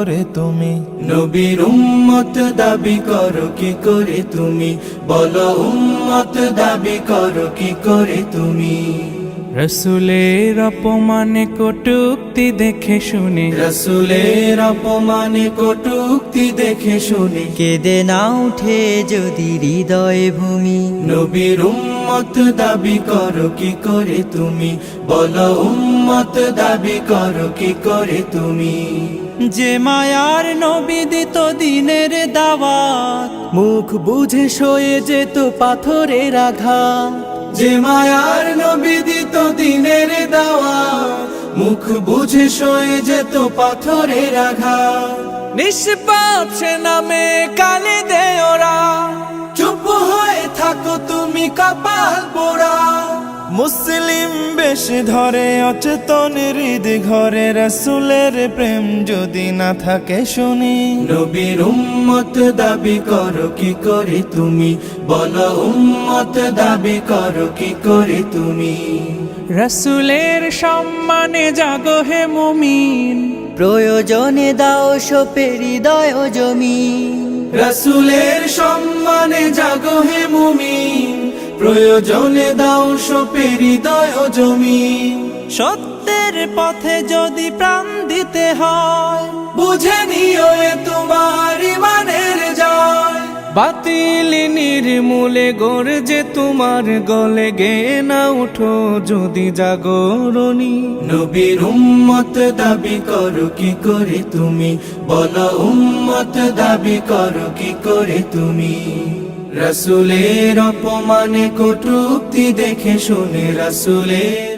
করে তুমি? নবীর উম্মত দাবি করো কি করে তুমি? বলো উম্মত দাবি করো কি করে তুমি? রসুলের অপমানে কটূক্তি দেখে শুনে, রসুলের অপমানে কটূক্তি দেখে শুনে কেঁদে না উঠে যদি হৃদয় ভূমি। নবীর উম্মত দাবি করো কি করে তুমি? বলো উম্মত দাবি করো কি করে তুমি? যে মায়ার নবী দিত দিনের দাওয়াত, মুখ বুঝে সয়ে যেত পাথরের আঘাত। যে মায়ার নবী দিত দিনের দাওয়াত, মুখ বুঝে সয়ে যেত পাথরের আঘাত। নিষ্পাপ সে নামে কালে দে ওরা, চুপ হয়ে থাকো তুমি কপাল পোড়া। মুসলিম বেশ ধরে অচেতন হৃদ ঘরে, রসুলের প্রেম যদি না থাকে শুনি। নবীর উম্মত দাবি করো কি করে তুমি? বলো উম্মত দাবি করো কি করে তুমি? রসুলের সম্মানে জাগো হে মুমিন, প্রয়োজনে দাও সোপে হৃদয় জমিন। রসুলের সম্মানে জাগো হে মুমিন, প্রয়োজনে দাও সোপে হৃদয় জমিন। সত্যের পথে যদি প্রাণ দিতে হয়, বুঝে নিও এ তোমার ইমানের জয়। বাতিল নির্মূলে গর্জে তোমার গলে, গে না উঠো যদি জাগরণী। নবীর উম্মত দাবি করো কি করে তুমি? বলো উম্মত দাবি করো কি করে তুমি? রসুলের অপমানে কটূক্তি দেখে শুনে রসুলের